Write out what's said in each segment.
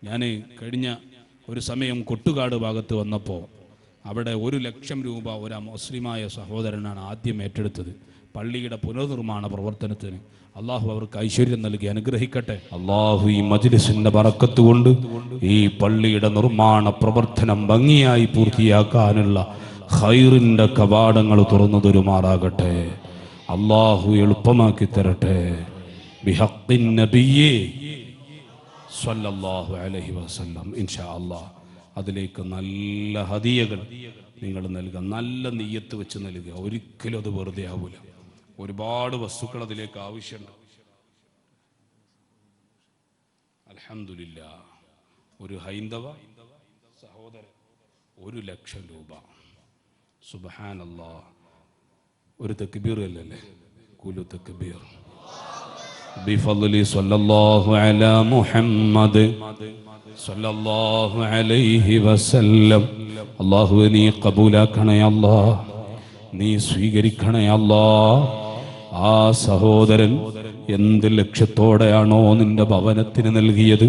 ഞാൻ കഴിഞ്ഞ ഒരു സമയം കൊട്ടുകാട് ഭാഗത്ത് വന്നപ്പോൾ അവിടെ 1,00,000 രൂപ ഒരു മുസ്ലിമായ സഹോദരനാണ് ആദ്യം ഏറ്റെടുത്തത്. പള്ളിയുടെ പുനർനിർമ്മാണ പ്രവർത്തനത്തിന് അള്ളാഹു അവർക്ക് ഐശ്വര്യം നൽകി അനുഗ്രഹിക്കട്ടെ. അള്ളാഹു ഈ മജ്ലിസിന്റെ ബറക്കത്ത് കൊണ്ട് ഈ പള്ളിയുടെ നിർമ്മാണ പ്രവർത്തനം ഭംഗിയായി പൂർത്തിയാക്കാനുള്ള ഖൈറിന്റെ കവാടങ്ങൾ തുറന്നു തരുമാറാകട്ടെ. അള്ളാഹു എളുപ്പമാക്കി തരട്ടെ. ബിഹഖ്ഖിൻ നബിയ്യേ സ്വല്ലല്ലാഹു അലൈഹി വസല്ലം. ഇൻഷാ അല്ലാഹ് അതിലേക്ക് നല്ല ഹദിയകൾ നിങ്ങൾ നൽകുക, നല്ല നിയ്യത്ത് വെച്ച് നൽകുക. ഒരിക്കലും അത് വെറുതെ ആവൂല. ഒരുപാട് വസ്തുക്കൾ അതിലേക്ക് ആവശ്യമുണ്ട്. അൽഹംദുലില്ലാഹ് ഒരു ഹൈന്ദവ സഹോദരൻ 1,00,000 രൂപ. സുബ്ഹാനല്ലാഹ്. ഒരു തക്ബീർ അല്ലല്ലേ? കുലു തക്ബീർ. ബിഫദ്ലി സ്വല്ലല്ലാഹു അലാ മുഹമ്മദ് സ്വല്ലല്ലാഹു അലൈഹി വസല്ലം. അല്ലാഹുവേ നീ ഖബൂലാക്കണേ അല്ലാഹ്, നീ സ്വീകരിക്കണേ അല്ലാഹ്. ആ സഹോദരൻ എന്ത് ലക്ഷ്യത്തോടെയാണോ നിന്റെ ഭവനത്തിന് നൽകിയത്,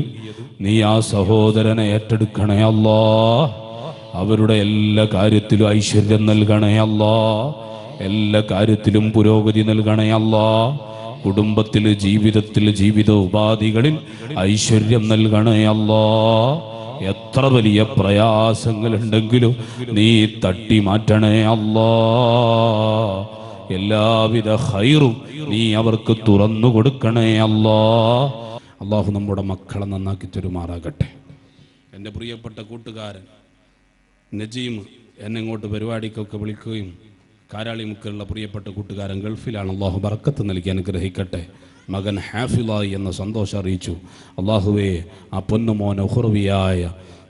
നീ ആ സഹോദരനെ ഏറ്റെടുക്കണേ അല്ലാഹ്. അവരുടെ എല്ലാ കാര്യത്തിലും ഐശ്വര്യം നൽകണേ അല്ലാഹ്, എല്ലാ കാര്യത്തിലും പുരോഗതി നൽകണേ അല്ലാഹ്. കുടുംബത്തിൽ, ജീവിതത്തിൽ, ജീവിത ഉപാധികളിൽ ഐശ്വര്യം നൽകണേ അല്ലാഹ്. എത്ര വലിയ പ്രയാസങ്ങളുണ്ടെങ്കിലും നീ തട്ടി മാറ്റണേ അല്ലാഹ്. എല്ലാവിധ ഖൈറും നീ അവർക്ക് തുറന്നു കൊടുക്കണേ അല്ലാഹ്. അല്ലാഹു നമ്മുടെ മക്കളെ നന്നാക്കി തരുമാറാകട്ടെ. എൻ്റെ പ്രിയപ്പെട്ട കൂട്ടുകാരൻ നജീം എന്നെ ഇങ്ങോട്ട് പരിപാടിക്കൊക്കെ വിളിക്കുകയും കാരാളിമുക്കിലുള്ള പ്രിയപ്പെട്ട കൂട്ടുകാരൻ ഗൾഫിലാണ്. അള്ളാഹു ബറക്കത്ത് നൽകി അനുഗ്രഹിക്കട്ടെ. മകൻ ഹാഫിളായി എന്ന സന്തോഷം അറിയിച്ചു. അള്ളാഹുവേ ആ പൊന്നുമോൻ ഉഖ്റവിയായ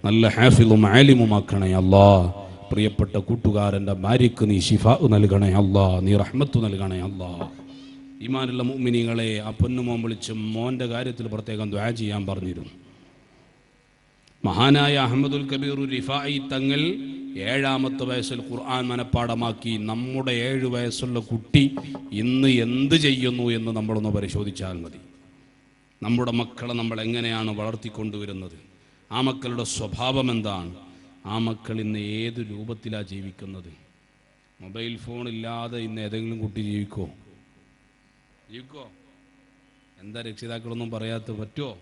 നല്ല ഹാഫിളും ആലിമുമാക്കണേ അല്ലാഹ്. പ്രിയപ്പെട്ട കൂട്ടുകാരൻ്റെ ഭാര്യയ്ക്ക് നീ ശിഫാ നൽകണേ അല്ലാഹ്, നീ റഹ്മത്ത് നൽകണേ അല്ലാഹ്. ഈമാനുള്ള മുഅ്മിനീങ്ങളെ, ആ പൊന്നുമോൻ വിളിച്ച് മോൻ്റെ കാര്യത്തിൽ പ്രത്യേകം ദുആ ചെയ്യാൻ പറഞ്ഞിരുന്നു. മഹാനായ അഹമ്മദുൽ കബീർ റിഫായി തങ്ങൾ 7ാമത്തെ വയസ്സിൽ ഖുർആൻ മനപ്പാടമാക്കി. നമ്മുടെ 7 വയസ്സുള്ള കുട്ടി ഇന്ന് എന്ത് ചെയ്യുന്നു എന്ന് നമ്മളൊന്ന് പരിശോധിച്ചാൽ മതി. നമ്മുടെ മക്കളെ നമ്മൾ എങ്ങനെയാണ് വളർത്തിക്കൊണ്ടുവരുന്നത്? ആ മക്കളുടെ സ്വഭാവം എന്താണ്? ആ മക്കൾ ഇന്ന് ഏത് രൂപത്തിലാണ് ജീവിക്കുന്നത്? മൊബൈൽ ഫോണില്ലാതെ ഇന്ന് ഏതെങ്കിലും കുട്ടി ജീവിക്കോ? എന്താ രക്ഷിതാക്കളൊന്നും പറയാത്ത? പറ്റുമോ?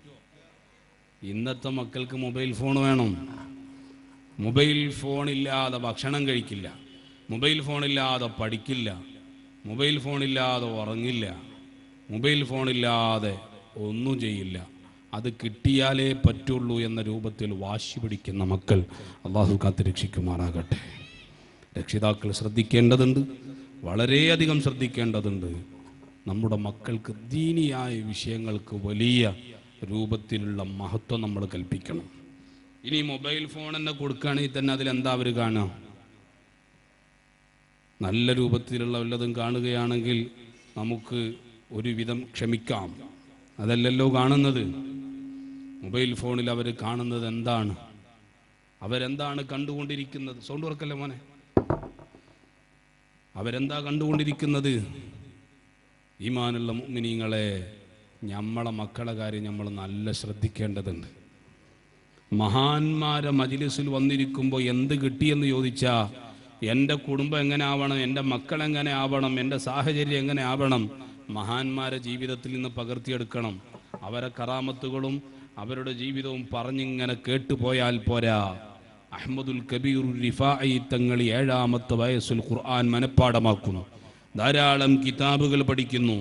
ഇന്നത്തെ മക്കൾക്ക് മൊബൈൽ ഫോൺ വേണം. മൊബൈൽ ഫോണില്ലാതെ ഭക്ഷണം കഴിക്കില്ല, മൊബൈൽ ഫോണില്ലാതെ പഠിക്കില്ല, മൊബൈൽ ഫോണില്ലാതെ ഉറങ്ങില്ല, മൊബൈൽ ഫോണില്ലാതെ ഒന്നും ചെയ്യില്ല. അത് കിട്ടിയാലേ പറ്റുള്ളൂ എന്ന രൂപത്തിൽ വാശി പിടിക്കുന്ന മക്കൾ അള്ളാഹു കാത്ത് രക്ഷിക്കുമാറാകട്ടെ. രക്ഷിതാക്കൾ ശ്രദ്ധിക്കേണ്ടതുണ്ട്, വളരെയധികം ശ്രദ്ധിക്കേണ്ടതുണ്ട്. നമ്മുടെ മക്കൾക്ക് ദീനിയായ വിഷയങ്ങൾക്ക് വലിയ രൂപത്തിലുള്ള മഹത്വം നമ്മൾ കൽപ്പിക്കണം. ഇനി മൊബൈൽ ഫോൺ തന്നെ കൊടുക്കുകയാണെങ്കിൽ തന്നെ അതിലെന്താ അവർ കാണുക? നല്ല രൂപത്തിലുള്ള വല്ലതും കാണുകയാണെങ്കിൽ നമുക്ക് ഒരുവിധം ക്ഷമിക്കാം. അതല്ലല്ലോ കാണുന്നത്. മൊബൈൽ ഫോണിൽ അവർ കാണുന്നത് എന്താണ്? അവരെന്താണ് കണ്ടുകൊണ്ടിരിക്കുന്നത്? സൗണ്ട് ഉറക്കല്ലേ മോനെ. അവരെന്താ കണ്ടുകൊണ്ടിരിക്കുന്നത്? ഈമാനുള്ള മുഅ്മിനീങ്ങളെ, നമ്മളെ മക്കളെ കാര്യം നമ്മൾ നല്ല ശ്രദ്ധിക്കേണ്ടതുണ്ട്. മഹാന്മാരെ മജ്ലിസിൽ വന്നിരിക്കുമ്പോൾ എന്ത് കിട്ടിയെന്ന് ചോദിച്ചാൽ, എൻ്റെ കുടുംബം എങ്ങനെ ആവണം, എൻ്റെ മക്കൾ എങ്ങനെ ആവണം, എൻ്റെ സാഹചര്യം എങ്ങനെ ആവണം, മഹാന്മാരെ ജീവിതത്തിൽ നിന്ന് പകർത്തിയെടുക്കണം. അവരെ കറാമത്തുകളും അവരുടെ ജീവിതവും പറഞ്ഞിങ്ങനെ കേട്ടുപോയാൽ പോരാ. അഹ്മദുൽ കബീർ റിഫായി തങ്ങൾ 7ാമത്തെ വയസ്സിൽ ഖുർആൻ മനഃപ്പാടമാക്കുന്നു, ധാരാളം കിതാബുകൾ പഠിക്കുന്നു.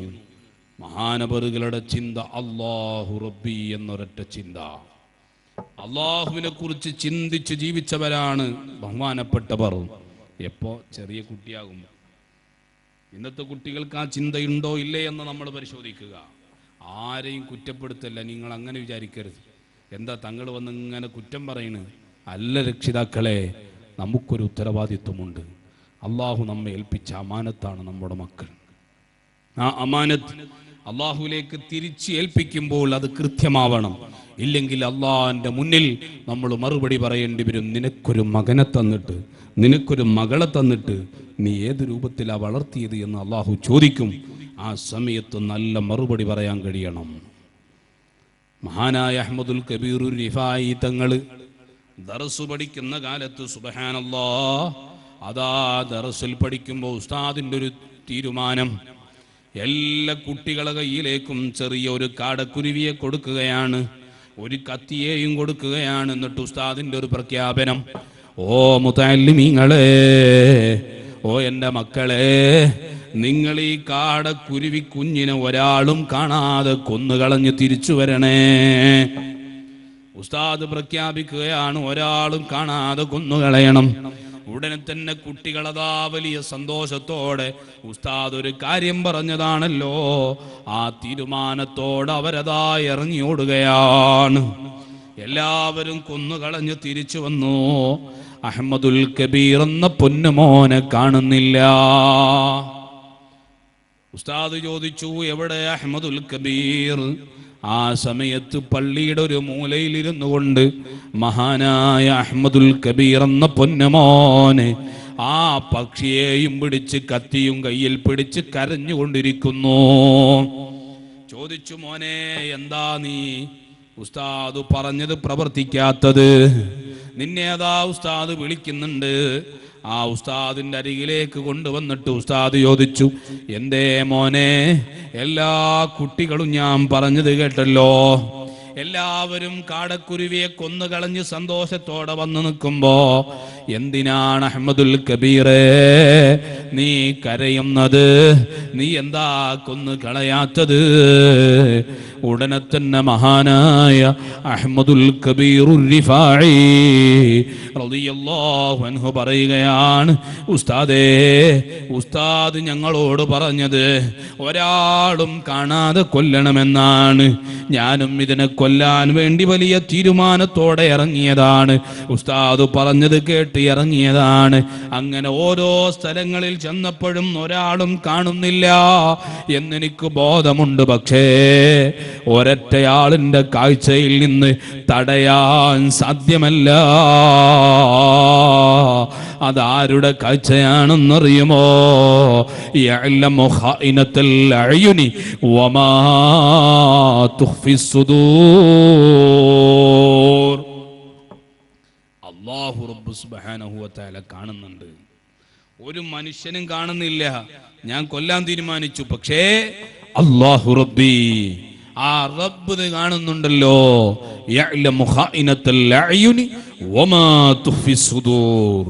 മഹാനവറുകളുടെ ചിന്ത അല്ലാഹു റബ്ബി എന്നൊരൊറ്റ ചിന്ത. അള്ളാഹുവിനെ കുറിച്ച് ചിന്തിച്ച് ജീവിച്ചവരാണ് ബഹുമാനപ്പെട്ടവർ. എപ്പോ? ചെറിയ കുട്ടിയാകുമ്പോൾ. ഇന്നത്തെ കുട്ടികൾക്ക് ആ ചിന്തയുണ്ടോ ഇല്ലേ എന്ന് നമ്മൾ പരിശോധിക്കുക. ആരെയും കുറ്റപ്പെടുത്തല്ല, നിങ്ങൾ അങ്ങനെ വിചാരിക്കരുത്. എന്താ തങ്ങൾ വന്ന് ഇങ്ങനെ കുറ്റം പറയുന്നത്? അല്ല രക്ഷിതാക്കളെ, നമുക്കൊരു ഉത്തരവാദിത്വമുണ്ട്. അള്ളാഹു നമ്മെ ഏൽപ്പിച്ച അമാനത്താണ് നമ്മുടെ മക്കൾ. ആ അമാനത്ത് അള്ളാഹുവിലേക്ക് തിരിച്ച് ഏൽപ്പിക്കുമ്പോൾ അത് കൃത്യമാവണം. ഇല്ലെങ്കിൽ അള്ളാഹിൻ്റെ മുന്നിൽ നമ്മൾ മറുപടി പറയേണ്ടി വരും. നിനക്കൊരു മകനെ തന്നിട്ട്, നിനക്കൊരു മകളെ തന്നിട്ട് നീ ഏത് രൂപത്തിലാണ് വളർത്തിയത് എന്ന് അള്ളാഹു ചോദിക്കും. ആ സമയത്ത് നല്ല മറുപടി പറയാൻ കഴിയണം. മഹാനായ അഹ്മദുൽ കബീർ റിഫായി തങ്ങൾ ദർസ് പഠിക്കുന്ന കാലത്ത് സുബ്ഹാനല്ലാഹ്, അതാ ദർസിൽ പഠിക്കുമ്പോൾ ഉസ്താദിൻ്റെ ഒരു തീരുമാനം, എല്ലാ കുട്ടികളുടെ കയ്യിലേക്കും ചെറിയ ഒരു കാടക്കുരുവിയെ കൊടുക്കുകയാണ്, ഒരു കത്തിയെയും കൊടുക്കുകയാണ്. എന്നിട്ട് ഉസ്താദിൻ്റെ ഒരു പ്രഖ്യാപനം, ഓ മുതഅല്ലിമീങ്ങളെ, ഓ എൻ്റെ മക്കളെ, നിങ്ങൾ ഈ കാടക്കുരുവി കുഞ്ഞിനെ ഒരാളും കാണാതെ കൊന്നുകളഞ്ഞ് തിരിച്ചു വരണേ. ഉസ്താദ് പ്രഖ്യാപിക്കുകയാണ്, ഒരാളും കാണാതെ കൊന്നുകളയണം. ഉടനെ തന്നെ കുട്ടികളതാ വലിയ സന്തോഷത്തോടെ, ഉസ്താദ് ഒരു കാര്യം പറഞ്ഞതാണല്ലോ, ആ തീരുമാനത്തോടെ അവരതാ ഇറങ്ങി ഓടുകയാണ്. എല്ലാവരും കൊന്നുകളഞ്ഞ് തിരിച്ചു വന്നു. അഹ്മദുൽ കബീർ എന്ന പൊന്നുമോനെ കാണുന്നില്ല. ഉസ്താദ് ചോദിച്ചു, എവിടെ അഹ്മദുൽ കബീർ? ആ സമയത്ത് പള്ളിയുടെ ഒരു മൂലയിലിരുന്നു കൊണ്ട് മഹാനായ അഹ്മദുൽ കബീർ എന്ന പൊന്നുമോനെ ആ പക്ഷിയെയും പിടിച്ച് കത്തിയും കയ്യിൽ പിടിച്ച് കരഞ്ഞുകൊണ്ടിരിക്കുന്നു. ചോദിച്ചു, മോനെ എന്താ നീ ഉസ്താദ് പറഞ്ഞത് പ്രവർത്തിക്കാത്തത്? നിന്നെ അതാ ഉസ്താദ് വിളിക്കുന്നുണ്ട്. ആ ഉസ്താദിന്റെ അരികിലേക്ക് കൊണ്ടുവന്നിട്ട് ഉസ്താദ് ചോദിച്ചു, എന്തേ മോനെ, എല്ലാ കുട്ടികളും ഞാൻ പറഞ്ഞത് കേട്ടല്ലോ, എല്ലാവരും കാടക്കുരുവിയെ കൊന്നുകളഞ്ഞ് സന്തോഷത്തോടെ വന്നു നിൽക്കുമ്പോ എന്തിനാണ് അഹ്മദുൽ കബീറേ നീ കരയുന്നത്? നീ എന്താ കൊന്നു കളയാത്തത്? ഉടനെ തന്നെ മഹാനായ അഹ്മദുൽ കബീർ റിഫായി റളിയല്ലാഹു അൻഹു പറയുകയാണ്, ഉസ്താദേ, ഉസ്താദ് ഞങ്ങളോട് പറഞ്ഞത് ഒരാളും കാണാതെ കൊല്ലണമെന്നാണ്. ഞാനും ഇതിനെ കൊല്ലാൻ വേണ്ടി വലിയ തീരുമാനത്തോടെ ഇറങ്ങിയതാണ്. ഉസ്താദ് പറഞ്ഞത് കേട്ട് ഇറങ്ങിയതാണ്. അങ്ങനെ ഓരോ സ്ഥലങ്ങളിൽ ചെന്നപ്പോഴും ഒരാളും കാണുന്നില്ല എന്നെനിക്ക് ബോധമുണ്ട്. പക്ഷേ ഒരൊറ്റയാളിന്റെ കാഴ്ചയിൽ നിന്ന് തടയാൻ സാധ്യമല്ല. അതാരുടെ കാഴ്ചയാണെന്നറിയുമോ? യഅലമു ഖായിനത്തുൽ അയുനി വമാ തുഖ്ഫിസ് സുദൂർ. അല്ലാഹു റബ്ബ് സുബ്ഹാനഹു വ തആല കാണുന്നുണ്ട്, ഒരു മനുഷ്യനും കാണുന്നില്ല. ഞാൻ കൊല്ലാൻ തീരുമാനിച്ചു, പക്ഷേ അല്ലാഹു റബ്ബി, ആ റബ്ബ് കാണുന്നുണ്ടല്ലോ. യഅലമു ഖായിനത്തുൽ അയുനി വമാ തുഖ്ഫിസ് സുദൂർ.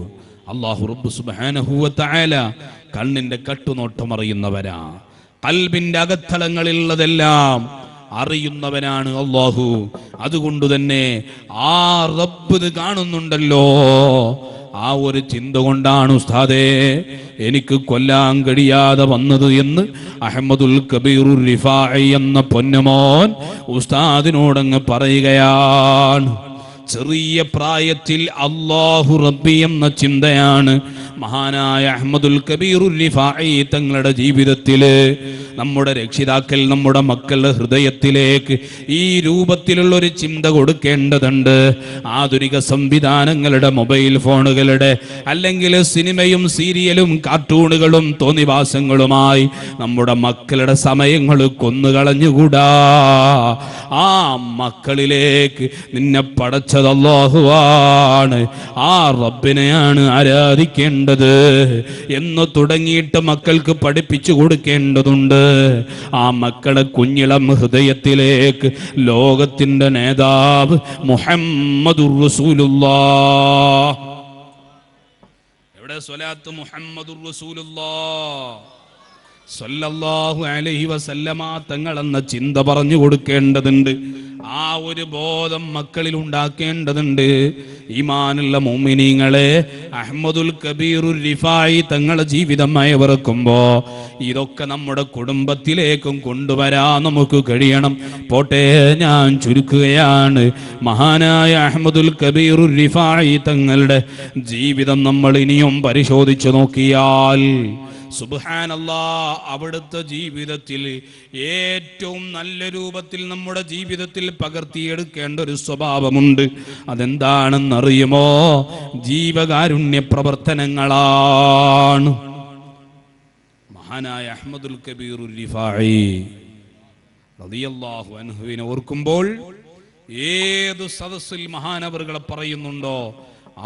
അല്ലാഹു റബ്ബ് സുബ്ഹാനഹു വ തആല കണ്ണിന്റെ കട്ടുനോട്ടം അറിയുന്നവനാ. ഖൽബിന്റെ അകത്തളങ്ങളിലുള്ളതെല്ലാം അറിയുന്നവനാണ് അല്ലാഹു. അതുകൊണ്ട് തന്നെ ആ റബ്ബ് കാണുന്നുണ്ടല്ലോ. ആ ഒരു ചിന്ത കൊണ്ടാണ് ഉസ്താദേ എനിക്ക് കൊല്ലാൻ കഴിയാതെ വന്നത് എന്ന് അഹ്മദുൽ കബീർ റിഫായി എന്ന പൊന്നുമോൻ ഉസ്താദിനോടങ്ങ് പറയുകയാണ്. ചെറിയ പ്രായത്തിൽ അല്ലാഹു റബ്ബി എന്ന ചിന്തയാണ് മഹാനായ അഹ്മദുൽ കബീർ റിഫായി തങ്ങളുടെ ജീവിതത്തില്, നമ്മുടെ രക്ഷിതാക്കൾ, നമ്മുടെ മക്കളുടെ ഹൃദയത്തിലേക്ക് ഈ രൂപത്തിലുള്ള ഒരു ചിന്ത കൊടുക്കേണ്ടതുണ്ട്. ആധുനിക സംവിധാനങ്ങളുടെ, മൊബൈൽ ഫോണുകളുടെ, അല്ലെങ്കിൽ സിനിമയും സീരിയലും കാർട്ടൂണുകളും തോന്നിവാസങ്ങളുമായി നമ്മുടെ മക്കളുടെ സമയങ്ങൾ കൊന്നുകളഞ്ഞുകൂടാ. ആ മക്കളിലേക്ക് നിന്നെ പടച്ചത് അല്ലാഹുവാണ്, ആ റബ്ബിനെയാണ് ആരാധിക്കേണ്ടത് എന്ന് തുടങ്ങിയിട്ട് മക്കൾക്ക് പഠിപ്പിച്ചു കൊടുക്കേണ്ടതുണ്ട്. ആ മക്കളെ കുഞ്ഞിളം ഹൃദയത്തിലേക്ക് ലോകത്തിന്റെ നേതാവ് മുഹമ്മദുർ റസൂലുള്ളാഹ്, എവിടെ സ്വലാത്ത്, മുഹമ്മദുർ റസൂലുള്ളാഹ് സല്ലല്ലാഹു അലൈഹി വസല്ലമ തങ്ങൾ എന്ന ചിന്ത പറഞ്ഞു കൊടുക്കേണ്ടതുണ്ട്. ആ ഒരു ബോധം മക്കളിൽ ഉണ്ടാക്കേണ്ടതുണ്ട്. ഈമാനുള്ള മുഅ്മിനീങ്ങളെ, അഹ്മദുൽ കബീർ റിഫായി തങ്ങളുടെ ജീവിതം അയവിറക്കുമ്പോ ഇതൊക്കെ നമ്മുടെ കുടുംബത്തിലേക്കും കൊണ്ടുവരാൻ നമുക്ക് കഴിയണം. പോട്ടെ, ഞാൻ ചുരുക്കുകയാണ്. മഹാനായ അഹ്മദുൽ കബീർ റിഫായി തങ്ങളുടെ ജീവിതം നമ്മൾ ഇനിയും പരിശോധിച്ചു നോക്കിയാൽ സുബ്ഹാനല്ലാഹ്, അവിടുത്തെ ജീവിതത്തിൽ ഏറ്റവും നല്ല രൂപത്തിൽ നമ്മുടെ ജീവിതത്തിൽ പകർത്തിയെടുക്കേണ്ട ഒരു സ്വഭാവമുണ്ട്. അതെന്താണെന്നറിയുമോ? ജീവകാരുണ്യ പ്രവർത്തനങ്ങളാണ്. മഹാനായ അഹ്മദുൽ കബീർ റിഫായി റളിയല്ലാഹു അൻഹുവിനെ ഓർക്കുമ്പോൾ ഏത് സദസ്സിൽ മഹാനവറുകളെ പറയുന്നുണ്ടോ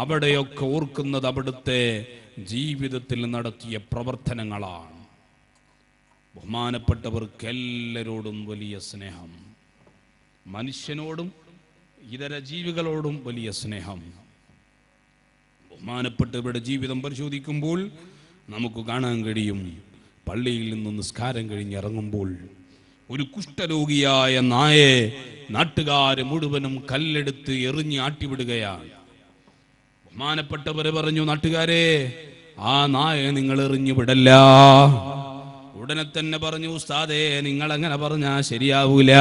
അവിടെയൊക്കെ ഓർക്കുന്നത് അവിടുത്തെ ജീവിതത്തിൽ നടത്തിയ പ്രവർത്തനങ്ങളാണ്. ബഹുമാനപ്പെട്ടവർക്ക് എല്ലാവരോടും വലിയ സ്നേഹം, മനുഷ്യനോടും ഇതര ജീവികളോടും വലിയ സ്നേഹം. ബഹുമാനപ്പെട്ടവരുടെ ജീവിതം പരിശോധിക്കുമ്പോൾ നമുക്ക് കാണാൻ കഴിയും, പള്ളിയിൽ നിന്ന് നിസ്കാരം കഴിഞ്ഞിറങ്ങുമ്പോൾ ഒരു കുഷ്ഠരോഗിയായ നായെ നാട്ടുകാര് മുഴുവനും കല്ലെടുത്ത് എറിഞ്ഞ് ആട്ടിവിടുകയാണ്. ബഹുമാനപ്പെട്ടവരെ പറഞ്ഞു, നാട്ടുകാരെ ആ നായെ നിങ്ങൾ എറിഞ്ഞു വിടല്ല. ഉടനെ തന്നെ പറഞ്ഞു, ഉസ്താദേ നിങ്ങൾ അങ്ങനെ പറഞ്ഞാ ശരിയാവൂല.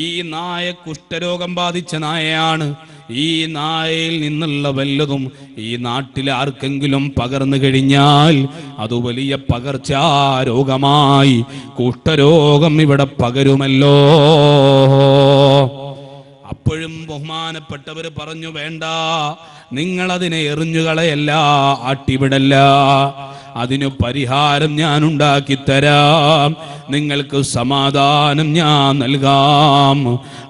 ഈ നായ കുഷ്ഠരോഗം ബാധിച്ച നായയാണ്. ഈ നായയിൽ നിന്നുള്ള വല്ലതും ഈ നാട്ടിൽ ആർക്കെങ്കിലും പകർന്നു കഴിഞ്ഞാൽ അത് വലിയ പകർച്ചാരോഗമായി കുഷ്ഠരോഗം ഇവിടെ പകരുമല്ലോ. അപ്പോഴും ബഹുമാനപ്പെട്ടവര് പറഞ്ഞു, വേണ്ട, നിങ്ങളതിനെ എറിഞ്ഞുകളയല്ല, ആട്ടിവിടല്ല, അതിന് പരിഹാരം ഞാൻ ഉണ്ടാക്കിത്തരാം, നിങ്ങൾക്ക് സമാധാനം ഞാൻ നൽകാം.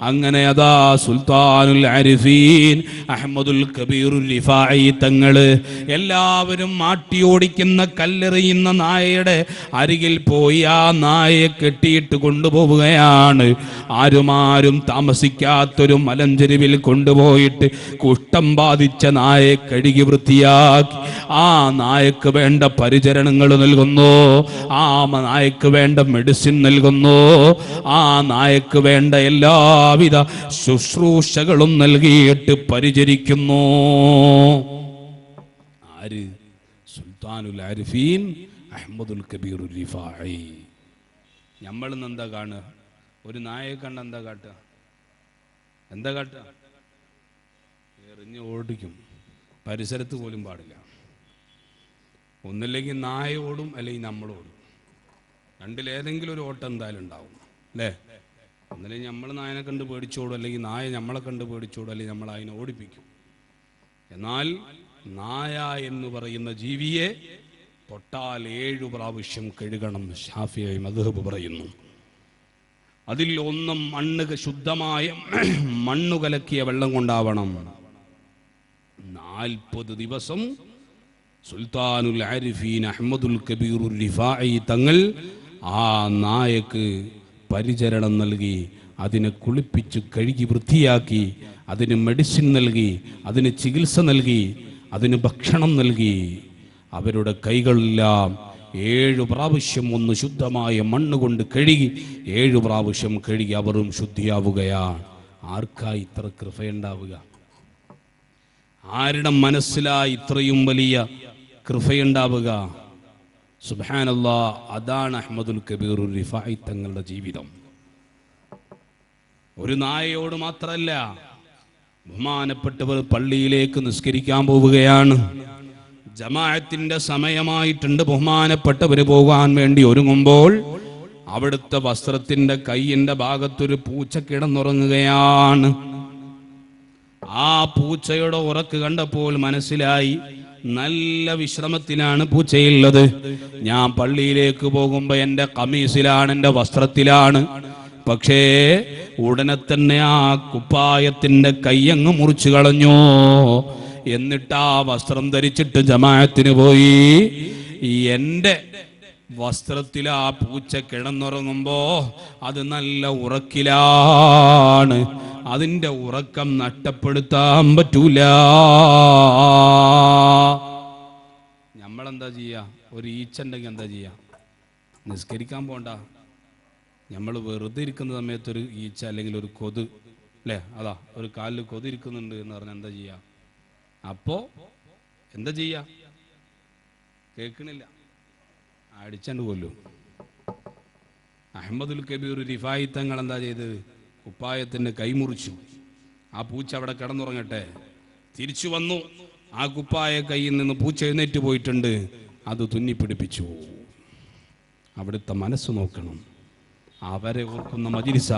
അങ്ങനെ അതാ സുൽത്താനുൽ ആരിഫീൻ അഹ്മദുൽ കബീർ റിഫായി തങ്ങള് എല്ലാവരും മാട്ടിയോടിക്കുന്ന കല്ലെറിയുന്ന നായയുടെ അരികിൽ പോയി ആ നായയെ കെട്ടിയിട്ട് കൊണ്ടുപോവുകയാണ്. ആരും താമസിക്കാത്തൊരു മലഞ്ചെരുവിൽ കൊണ്ടുപോയിട്ട് കുഷ്ഠം ബാധിച്ച നായയെ കഴുകി വൃത്തിയാക്കി ആ നായക്ക് വേണ്ട പരിചരണങ്ങൾ നൽകുന്നു, ആ നായക്ക് വേണ്ട മെഡിസിൻ നൽകുന്നു, ആ നായക്ക് വേണ്ട എല്ലാവിധ ശുശ്രൂഷകളും നൽകിയിട്ട് പരിചരിക്കുന്നു. ആര്? സുൽത്താനുൽ ആരിഫീൻ അഹ്മദുൽ കബീർ റിഫായി. നമ്മളിന്ന് എന്താ കാണുക? ഒരു നായയെ കണ്ട എന്താ കാട്ടുക? എറിഞ്ഞ് ഓടിക്കും, പരിസരത്ത് പോലും പാടില്ല. ഒന്നില്ലെങ്കിൽ നായ ഓടും, അല്ലെങ്കിൽ നമ്മളോടും. രണ്ടിലേതെങ്കിലും ഒരു ഓട്ടം എന്തായാലും ഉണ്ടാവും, അല്ലേ? ഒന്നില്ലെങ്കിൽ നമ്മൾ നായനെ കണ്ട് പേടിച്ചോടും, അല്ലെങ്കിൽ നായ നമ്മളെ കണ്ട് പേടിച്ചോടും, അല്ലെങ്കിൽ നമ്മൾ അതിനെ ഓടിപ്പിക്കും. എന്നാൽ നായ എന്ന് പറയുന്ന ജീവിയെ തൊട്ടാൽ 7 പ്രാവശ്യം കഴുകണം. ശാഫിഈ മദ്ഹബ് പറയുന്നു. അതിൽ ഒന്നും ശുദ്ധമായ മണ്ണ് കലക്കിയ വെള്ളം കൊണ്ടാവണം. 40 ദിവസം സുൽത്താനുൽ ആരിഫീൻ അഹ്മദുൽ കബീർ റിഫായി തങ്ങൾ ആ നായക്ക് പരിചരണം നൽകി, അതിനെ കുളിപ്പിച്ച് കഴുകി വൃത്തിയാക്കി, അതിന് മെഡിസിൻ നൽകി, അതിന് ചികിത്സ നൽകി, അതിന് ഭക്ഷണം നൽകി. അവരുടെ കൈകളെല്ലാം 7 പ്രാവശ്യം ഒന്ന് ശുദ്ധമായ മണ്ണ് കൊണ്ട് കഴുകി, 7 പ്രാവശ്യം കഴുകി അവരും ശുദ്ധിയാവുകയാണ്. ആർക്കാ ഇത്ര കൃപയുണ്ടാവുക? ആരുടെ മനസ്സിലാ ഇത്രയും വലിയ കൃപയുണ്ടാവുക? സുബ്ഹാനല്ലാഹ്, അതാണ് അഹ്മദുൽ കബീർ റിഫായി തങ്ങളുടെ ജീവിതം. ഒരു നായയോട് മാത്രമല്ല, ബഹുമാനപ്പെട്ടവർ പള്ളിയിലേക്ക് നിസ്കരിക്കാൻ പോവുകയാണ്. ജമാഅത്തിന്റെ സമയമായിട്ടുണ്ട്. ബഹുമാനപ്പെട്ടവര് പോകാൻ വേണ്ടി ഒരുങ്ങുമ്പോൾ അവിടുത്തെ വസ്ത്രത്തിന്റെ കൈയിന്റെ ഭാഗത്തൊരു പൂച്ച കിടന്നുറങ്ങുകയാണ്. ആ പൂച്ചയുടെ ഉറക്ക് കണ്ടപ്പോൾ മനസ്സിലായി, നല്ല വിശ്രമത്തിലാണ് പൂച്ചയുള്ളത്. ഞാൻ പള്ളിയിലേക്ക് പോകുമ്പോ എന്റെ കമീസിലാണ്, എന്റെ വസ്ത്രത്തിലാണ്. പക്ഷേ ഉടനെ തന്നെ ആ കുപ്പായത്തിന്റെ കൈയങ്ങ് മുറിച്ചു കളഞ്ഞു. എന്നിട്ട് ആ വസ്ത്രം ധരിച്ചിട്ട് ജമാഅത്തിന് പോയി. എന്റെ വസ്ത്രത്തിൽ ആ പൂച്ച കിടന്നുറങ്ങുമ്പോ അത് നല്ല ഉറക്കിലാണ്. അതിന്റെ ഉറക്കം നഷ്ടപ്പെടുത്താൻ പറ്റൂല. നമ്മളെന്താ ചെയ്യാ? ഒരു ഈച്ച ഉണ്ടെങ്കിൽ എന്താ ചെയ്യാ? നിസ്കരിക്കാൻ പോണ്ട, നമ്മൾ വെറുതെ ഇരിക്കുന്ന സമയത്തൊരു ഈച്ച അല്ലെങ്കിൽ ഒരു കൊതു, അല്ലേ, അതാ ഒരു കാലിൽ കൊതു ഇരിക്കുന്നുണ്ട് എന്ന് പറഞ്ഞാൽ എന്താ ചെയ്യാ? അപ്പോ എന്താ ചെയ്യാ? കേൾക്കണില്ല, അടിച്ചണ്ട് കൊല്ലും. അഹ്മദുൽ കബീർ റിഫായി തങ്ങൾ എന്താ ചെയ്തത്? കുപ്പായത്തിന്റെ കൈമുറിച്ചു. ആ പൂച്ച അവിടെ കിടന്നുറങ്ങട്ടെ. തിരിച്ചു വന്നു, ആ കുപ്പായ കൈയിൽ നിന്ന് പൂച്ച എഴുന്നേറ്റ് പോയിട്ടുണ്ട്. അത് തുന്നിപ്പിടിപ്പിച്ചു. അവിടുത്തെ മനസ്സ് നോക്കണം. അവരെ ഓർക്കുന്ന മജ്‌ലിസ,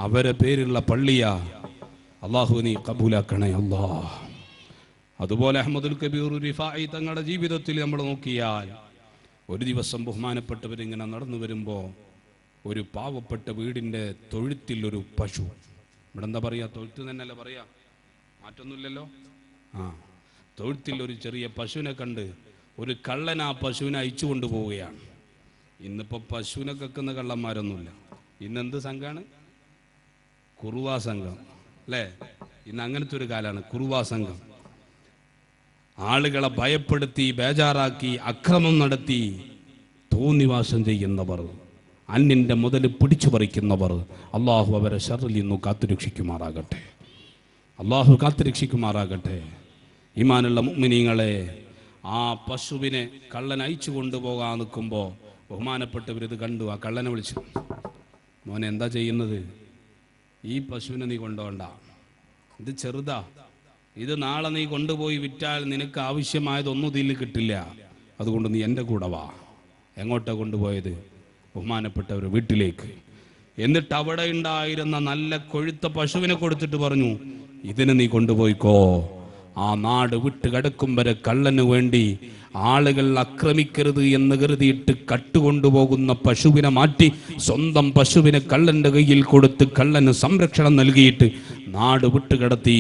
അവരെ പേരുള്ള പള്ളിയ. അല്ലാഹു നീ കബൂലാക്കണേ അല്ലാഹ്. അതുപോലെ അഹ്മദുൽ കബീർ റിഫായി തങ്ങളുടെ ജീവിതത്തിൽ നമ്മൾ നോക്കിയാൽ, ഒരു ദിവസം ബഹുമാനപ്പെട്ടവരിങ്ങനെ നടന്നു വരുമ്പോൾ ഒരു പാവപ്പെട്ട വീടിൻ്റെ തൊഴുത്തിൽ ഒരു പശു ഇവിടെ എന്താ പറയുക? തൊഴുത്ത് തന്നെയല്ലേ പറയാ, മാറ്റൊന്നുമില്ലല്ലോ. ആ, തൊഴുത്തിൽ ഒരു ചെറിയ പശുവിനെ കണ്ട് ഒരു കള്ളൻ ആ പശുവിനെ അയച്ചു കൊണ്ടുപോവുകയാണ്. ഇന്നിപ്പോൾ പശുവിനെ കക്കുന്ന കള്ളന്മാരൊന്നുമില്ല. ഇന്നെന്ത് സംഘമാണ്? കുറുവാ സംഘം അല്ലേ? ഇന്ന് അങ്ങനത്തെ ഒരു കാലമാണ് കുറുവാ സംഘം. ആളുകളെ ഭയപ്പെടുത്തി, ബേജാറാക്കി, അക്രമം നടത്തി തോന്നിവാസം ചെയ്യുന്നവർ, അന്യന്റെ മുതൽ പിടിച്ചു പറിക്കുന്നവർ, അള്ളാഹു അവരെ ശർറിൽ നിന്നു കാത്തുരക്ഷിക്കുമാറാകട്ടെ. അള്ളാഹു കാത്തുരക്ഷിക്കുമാറാകട്ടെ. ഈമാനുള്ള മുഅ്മിനീങ്ങളെ, ആ പശുവിനെ കള്ളൻ അയച്ചു കൊണ്ടുപോകാൻ നിൽക്കുമ്പോൾ ബഹുമാനപ്പെട്ടവരിത് കണ്ടു. ആ കള്ളനെ വിളിച്ചു, മോനെ എന്താ ചെയ്യുന്നത്? ഈ പശുവിനെ നീ കൊണ്ടുപോകണ്ട, ഇത് ചെറുതാ, ഇത് നാളെ നീ കൊണ്ടുപോയി വിറ്റാൽ നിനക്ക് ആവശ്യമായതൊന്നും ഇതിൽ കിട്ടില്ല, അതുകൊണ്ട് നീ എൻ്റെ കൂടെ വാ. എങ്ങോട്ടാണ് കൊണ്ടുപോയത്? ബഹുമാനപ്പെട്ടവർ വീട്ടിലേക്ക്. എന്നിട്ട് അവിടെ ഉണ്ടായിരുന്ന നല്ല കൊഴുത്ത പശുവിനെ കൊടുത്തിട്ട് പറഞ്ഞു, ഇതിനെ നീ കൊണ്ടുപോയിക്കോ. ആ നാട് വിട്ട് കിടക്കും വരെ കള്ളന് വേണ്ടി ആളുകൾ ആക്രമിക്കരുത് എന്ന് കരുതിയിട്ട് കട്ടുകൊണ്ടുപോകുന്ന പശുവിനെ മാറ്റി സ്വന്തം പശുവിനെ കള്ളന്റെ കയ്യിൽ കൊടുത്ത് കള്ളന് സംരക്ഷണം നൽകിയിട്ട് നാട് വിട്ടുകിടത്തി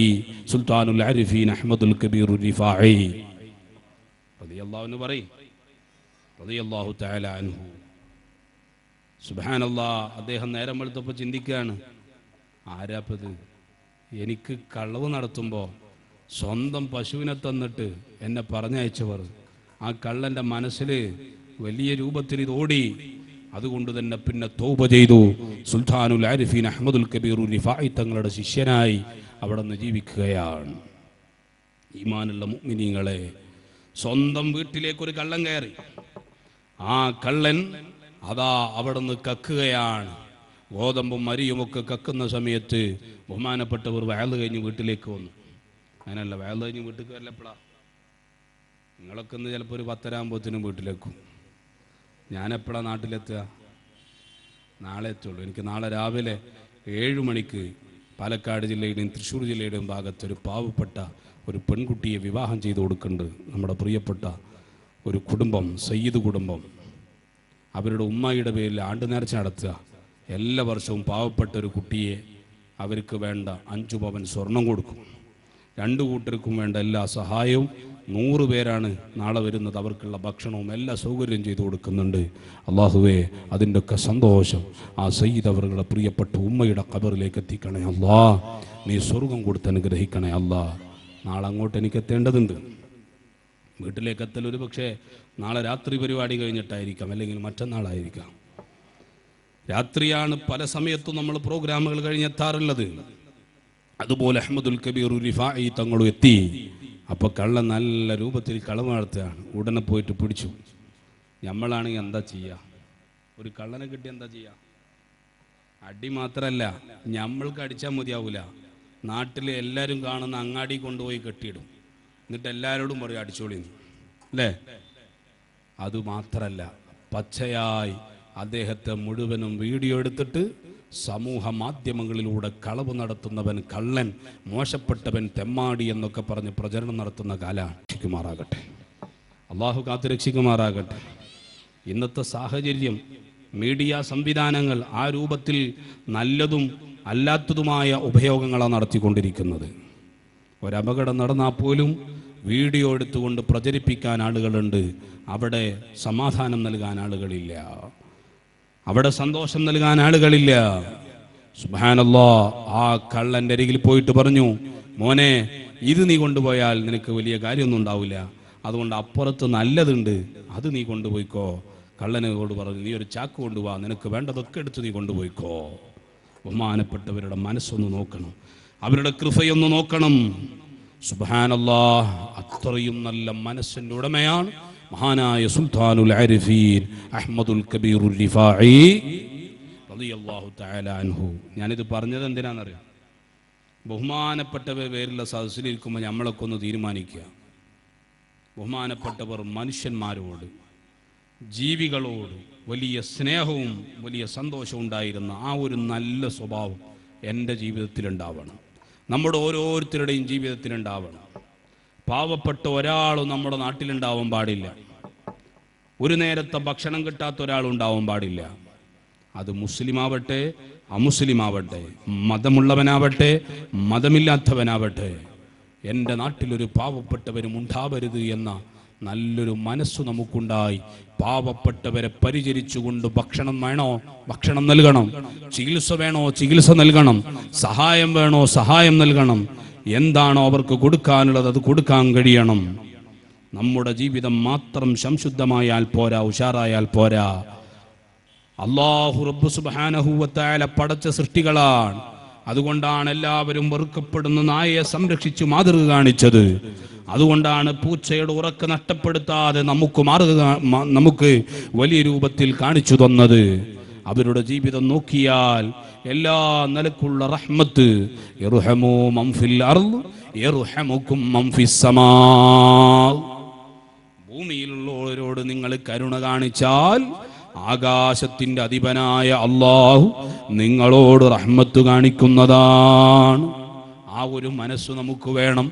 സുൽത്താനുൽ ആരിഫീൻ അഹ്മദുൽ കബീർ റിഫാഈ റളിയല്ലാഹു അൻഹു പറയും, റളിയല്ലാഹു തആല അൻഹു. സുബ്ഹാനല്ലാഹ്. അദ്ദേഹം നേരം വെളുത്തപ്പോൾ ചിന്തിക്കുകയാണ്, ആരാപ്പത്? എനിക്ക് കളവ് നടത്തുമ്പോൾ സ്വന്തം പശുവിനെ തന്നിട്ട് എന്നെ പറഞ്ഞയച്ചവർ. ആ കള്ളൻ്റെ മനസ്സിൽ വലിയ രൂപത്തിൽ ഇത് ഓടി. അതുകൊണ്ട് തന്നെ പിന്നെ തൗബ ചെയ്തു. സുൽത്താനുൽ ആരിഫീൻ അഹ്മദുൽ കബീർ റിഫാഈ തങ്ങളുടെ ശിഷ്യനായി അവിടെ നിന്ന് ജീവിക്കുകയാണ്. ഈമാനുള്ള മുഅ്മിനീങ്ങളെ, സ്വന്തം വീട്ടിലേക്കൊരു കള്ളൻ കയറി. ആ കള്ളൻ അതാ അവിടെ നിന്ന് കക്കുകയാണ്. ഗോതമ്പും അരിയുമൊക്കെ കക്കുന്ന സമയത്ത് ബഹുമാനപ്പെട്ടവർ വയല് കഴിഞ്ഞ് വീട്ടിലേക്ക് വന്നു. അങ്ങനെയല്ല, വയല് കഴിഞ്ഞ് വീട്ടിൽ കയറലെപ്പോഴാ? നിങ്ങളൊക്കെ ഒന്ന് ചിലപ്പോൾ ഒരു 10:30 വീട്ടിലേക്കും. ഞാനെപ്പോഴാണ് നാട്ടിലെത്തുക? നാളെ എത്തുള്ളൂ. എനിക്ക് നാളെ രാവിലെ 7 മണിക്ക് പാലക്കാട് ജില്ലയുടെയും തൃശ്ശൂർ ജില്ലയുടെയും ഭാഗത്തൊരു പാവപ്പെട്ട ഒരു പെൺകുട്ടിയെ വിവാഹം ചെയ്ത് കൊടുക്കുന്നുണ്ട്. നമ്മുടെ പ്രിയപ്പെട്ട ഒരു കുടുംബം, സയ്യിദ് കുടുംബം. അവരുടെ ഉമ്മയുടെ പേരിൽ ആണ്ട് നേർച്ച നടത്തുക. എല്ലാ വർഷവും പാവപ്പെട്ട ഒരു കുട്ടിയെ അവർക്ക് വേണ്ട 5 പവൻ സ്വർണം കൊടുക്കും. 2 കൂട്ടർക്കും വേണ്ട എല്ലാ സഹായവും. 100 പേരാണ് നാളെ വരുന്നത്. അവർക്കുള്ള ഭക്ഷണവും എല്ലാ സൗകര്യം ചെയ്തു കൊടുക്കുന്നുണ്ട്. അള്ളാഹുവേ, അതിൻ്റെ ഒക്കെ സന്തോഷം ആ സയ്യിദ് അവരുടെ പ്രിയപ്പെട്ട ഉമ്മയുടെ ഖബറിലേക്ക് എത്തിക്കണേ അല്ലാ. നീ സ്വർഗം കൊടുത്ത് അനുഗ്രഹിക്കണേ അല്ലാ. നാളെ അങ്ങോട്ട് എനിക്ക് എത്തേണ്ടതുണ്ട്. വീട്ടിലേക്ക് എത്തൽ ഒരു പക്ഷേ നാളെ രാത്രി പരിപാടി കഴിഞ്ഞിട്ടായിരിക്കാം, അല്ലെങ്കിൽ മറ്റന്നാളായിരിക്കാം. രാത്രിയാണ് പല സമയത്തും നമ്മൾ പ്രോഗ്രാമുകൾ കഴിഞ്ഞെത്താറുള്ളത്. അതുപോലെ അഹ്മദുൽ കബീർ റിഫാഈ തങ്ങളും എത്തി. അപ്പോൾ കള്ളൻ നല്ല രൂപത്തിൽ കളവ് നടത്തുകയാണ്. ഉടനെ പോയിട്ട് പിടിച്ചു. നമ്മളാണെങ്കിൽ എന്താ ചെയ്യുക? ഒരു കള്ളനെ കിട്ടി എന്താ ചെയ്യുക? അടി മാത്രമല്ല, നമ്മൾക്ക് അടിച്ചാൽ മതിയാവൂല. നാട്ടിൽ എല്ലാവരും കാണുന്ന അങ്ങാടി കൊണ്ടുപോയി കെട്ടിയിടും. എന്നിട്ട് എല്ലാവരോടും പറയും അടിച്ചോളിന്ന്, അല്ലേ? അതുമാത്രമല്ല, പച്ചയായി അദ്ദേഹത്തെ മുഴുവനും വീഡിയോ എടുത്തിട്ട് സമൂഹ മാധ്യമങ്ങളിലൂടെ കളവ് നടത്തുന്നവൻ കള്ളൻ, മോശപ്പെട്ടവൻ, തെമ്മാടി എന്നൊക്കെ പറഞ്ഞ് പ്രചരണം നടത്തുന്ന കാലമാണ്. രക്ഷിക്കുമാറാകട്ടെ അള്ളാഹു, കാത്തു രക്ഷിക്കുമാറാകട്ടെ. ഇന്നത്തെ സാഹചര്യം, മീഡിയ സംവിധാനങ്ങൾ ആ രൂപത്തിൽ നല്ലതും അല്ലാത്തതുമായ ഉപയോഗങ്ങളാണ് നടത്തിക്കൊണ്ടിരിക്കുന്നത്. ഒരപകടം നടന്നാൽ പോലും വീഡിയോ എടുത്തുകൊണ്ട് പ്രചരിപ്പിക്കാൻ ആളുകളുണ്ട്. അവിടെ സമാധാനം നൽകാൻ ആളുകളില്ല, അവിടെ സന്തോഷം നൽകാൻ ആളുകളില്ല. സുബ്ഹാനല്ലാഹ്. ആ കള്ളൻ്റെ അരികിൽ പോയിട്ട് പറഞ്ഞു, മോനെ, ഇത് നീ കൊണ്ടുപോയാൽ നിനക്ക് വലിയ കാര്യമൊന്നും ഉണ്ടാവില്ല, അതുകൊണ്ട് അപ്പുറത്ത് നല്ലതുണ്ട്, അത് നീ കൊണ്ടുപോയിക്കോ. കള്ളനോട് പറഞ്ഞു, നീ ഒരു ചാക്ക് കൊണ്ടുപോവാ, നിനക്ക് വേണ്ടതൊക്കെ എടുത്ത് നീ കൊണ്ടുപോയിക്കോ. ബഹുമാനപ്പെട്ടവരുടെ മനസ്സൊന്ന് നോക്കണം, അവരുടെ കൃപയൊന്ന് നോക്കണം. സുബ്ഹാനല്ലാഹ്. അത്രയും നല്ല മനസ്സിൻ്റെ ഉടമയാണ് മഹാനായ സുൽത്താനുൽ ആരിഫീൻ അഹ്മദുൽ കബീർ റിഫാഈ റളിയല്ലാഹു തആല അൻഹു. ഞാനിത് പറഞ്ഞത് എന്തിനാണെന്നറിയാം? ബഹുമാനപ്പെട്ടവർ പേരുള്ള സദസ്സിലിരിക്കുമ്പോൾ നമ്മളൊക്കെ ഒന്ന് തീരുമാനിക്കുക. ബഹുമാനപ്പെട്ടവർ മനുഷ്യന്മാരോട്, ജീവികളോട് വലിയ സ്നേഹവും വലിയ സന്തോഷവും ഉണ്ടായിരുന്ന ആ ഒരു നല്ല സ്വഭാവം എൻ്റെ ജീവിതത്തിലുണ്ടാവണം, നമ്മുടെ ഓരോരുത്തരുടെയും ജീവിതത്തിലുണ്ടാവണം. പാവപ്പെട്ട ഒരാളും നമ്മുടെ നാട്ടിലുണ്ടാവാൻ പാടില്ല. ഒരു നേരത്തെ ഭക്ഷണം കിട്ടാത്ത ഒരാളുണ്ടാവാൻ പാടില്ല. അത് മുസ്ലിമാവട്ടെ അമുസ്ലിമാവട്ടെ, മതമുള്ളവനാവട്ടെ, മതമില്ലാത്തവനാവട്ടെ, എൻ്റെ നാട്ടിലൊരു പാവപ്പെട്ടവരും ഉണ്ടാവരുത് എന്ന നല്ലൊരു മനസ്സു നമുക്കുണ്ടായി പാവപ്പെട്ടവരെ പരിചരിച്ചുകൊണ്ട് ഭക്ഷണം വേണോ ഭക്ഷണം നൽകണം, ചികിത്സ വേണോ ചികിത്സ നൽകണം, സഹായം വേണോ സഹായം നൽകണം, എന്താണോ അവർക്ക് കൊടുക്കാനുള്ളത് അത് കൊടുക്കാൻ കഴിയണം. നമ്മുടെ ജീവിതം മാത്രം സംശുദ്ധമായാൽ പോരാ, ഉഷാറായാൽ പോരാ. അല്ലാഹു റബ്ബ് സുബ്ഹാനഹു വ തആല പടച്ച സൃഷ്ടികളാണ്. അതുകൊണ്ടാണ് എല്ലാവരും വെറുക്കപ്പെടുന്ന നായയെ സംരക്ഷിച്ചു മാതൃക കാണിച്ചത്. അതുകൊണ്ടാണ് പൂച്ചയുടെ ഉറക്ക് നഷ്ടപ്പെടുത്താതെ നമുക്ക് വലിയ രൂപത്തിൽ കാണിച്ചു തന്നത്. അവരുടെ ജീവിതം നോക്കിയാൽ എല്ലാ നിലക്കുള്ള റഹ്മത്ത്, യർഹമു മൻ ഫിൽ അർള് യർഹമുകും മൻ ഫിസ് സമാ. ഭൂമിയിലുള്ളവരോട് നിങ്ങൾ കരുണ കാണിച്ചാൽ ആകാശത്തിന്റെ അധിപനായ അല്ലാഹു നിങ്ങളോട് റഹ്മത്ത് കാണിക്കുന്നതാണ്. ആ ഒരു മനസ്സ് നമുക്ക് വേണം.